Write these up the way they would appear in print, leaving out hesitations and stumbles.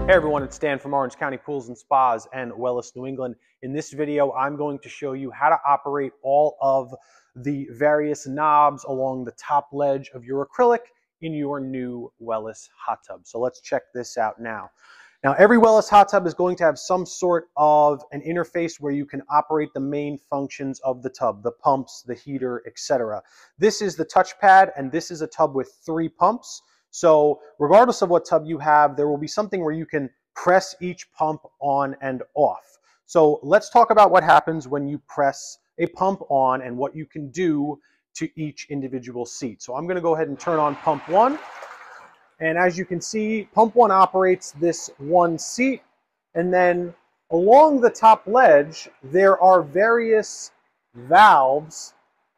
Hey everyone, it's Dan from Orange County Pools and Spas and Wellis New England. In this video, I'm going to show you how to operate all of the various knobs along the top ledge of your acrylic in your new Wellis hot tub. So let's check this out now. Now, every Wellis hot tub is going to have some sort of an interface where you can operate the main functions of the tub, the pumps, the heater, etc. This is the touchpad, and this is a tub with 3 pumps. So regardless of what tub you have, there will be something where you can press each pump on and off. So let's talk about what happens when you press a pump on and what you can do to each individual seat. So I'm going to go ahead and turn on pump 1. And as you can see, pump 1 operates this one seat. And then along the top ledge, there are various valves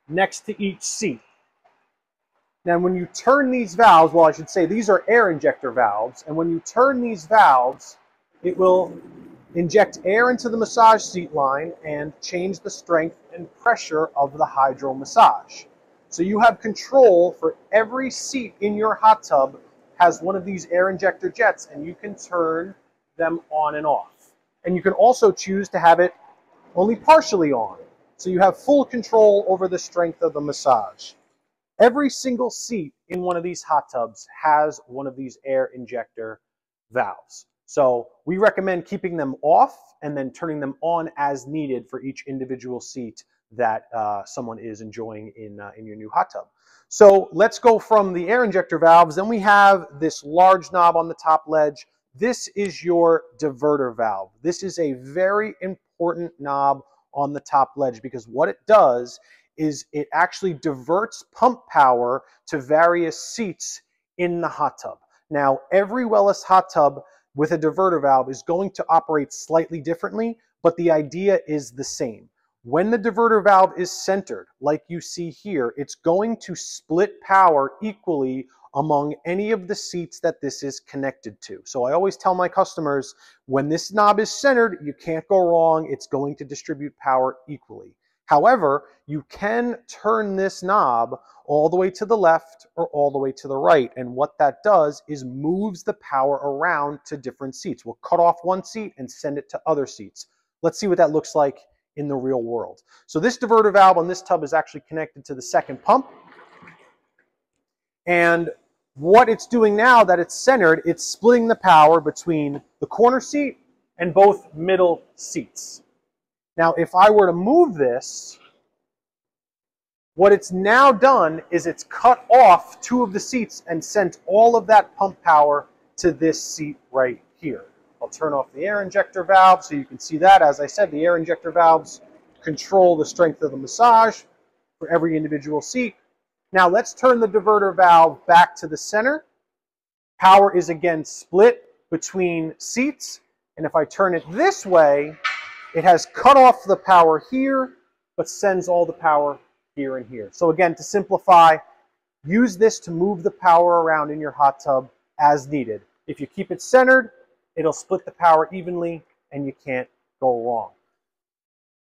next to each seat. Now, when you turn these valves, well, I should say these are air injector valves, and when you turn these valves, it will inject air into the massage seat line and change the strength and pressure of the hydro massage. So you have control for every seat in your hot tub has one of these air injector jets, and you can turn them on and off. And you can also choose to have it only partially on, so you have full control over the strength of the massage. Every single seat in one of these hot tubs has one of these air injector valves. So we recommend keeping them off and then turning them on as needed for each individual seat that someone is enjoying in your new hot tub. So let's go from the air injector valves. Then we have this large knob on the top ledge. This is your diverter valve. This is a very important knob on the top ledge because what it does is it actually diverts pump power to various seats in the hot tub. Now, every Wellis hot tub with a diverter valve is going to operate slightly differently, but the idea is the same. When the diverter valve is centered, like you see here, it's going to split power equally among any of the seats that this is connected to. So I always tell my customers, when this knob is centered, you can't go wrong. It's going to distribute power equally. However, you can turn this knob all the way to the left or all the way to the right. And what that does is moves the power around to different seats. We'll cut off one seat and send it to other seats. Let's see what that looks like in the real world. So this diverter valve on this tub is actually connected to the second pump. And what it's doing now that it's centered, it's splitting the power between the corner seat and both middle seats. Now, if I were to move this, what it's now done is it's cut off 2 of the seats and sent all of that pump power to this seat right here. I'll turn off the air injector valve so you can see that. As I said, the air injector valves control the strength of the massage for every individual seat. Now, let's turn the diverter valve back to the center. Power is again split between seats. And if I turn it this way, it has cut off the power here, but sends all the power here and here. So again, to simplify, use this to move the power around in your hot tub as needed. If you keep it centered, it'll split the power evenly and you can't go wrong.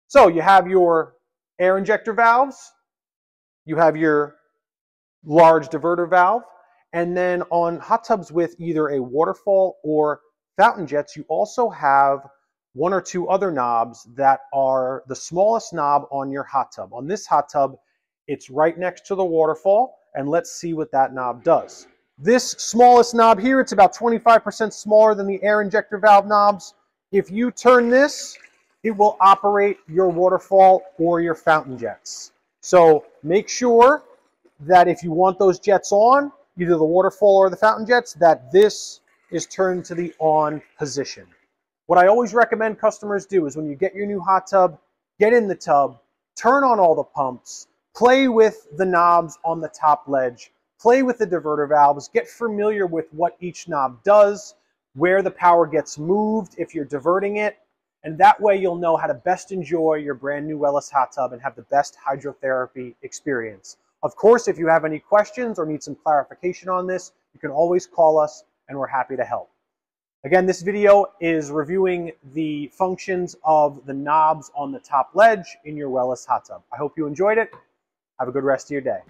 So you have your air injector valves, you have your large diverter valve, and then on hot tubs with either a waterfall or fountain jets, you also have 1 or 2 other knobs that are the smallest knob on your hot tub. On this hot tub, it's right next to the waterfall, and let's see what that knob does. This smallest knob here, it's about 25% smaller than the air injector valve knobs. If you turn this, it will operate your waterfall or your fountain jets. So make sure that if you want those jets on, either the waterfall or the fountain jets, that this is turned to the on position. What I always recommend customers do is when you get your new hot tub, get in the tub, turn on all the pumps, play with the knobs on the top ledge, play with the diverter valves, get familiar with what each knob does, where the power gets moved if you're diverting it, and that way you'll know how to best enjoy your brand new Wellis hot tub and have the best hydrotherapy experience. Of course, if you have any questions or need some clarification on this, you can always call us and we're happy to help. Again, this video is reviewing the functions of the knobs on the top ledge in your Wellis hot tub. I hope you enjoyed it. Have a good rest of your day.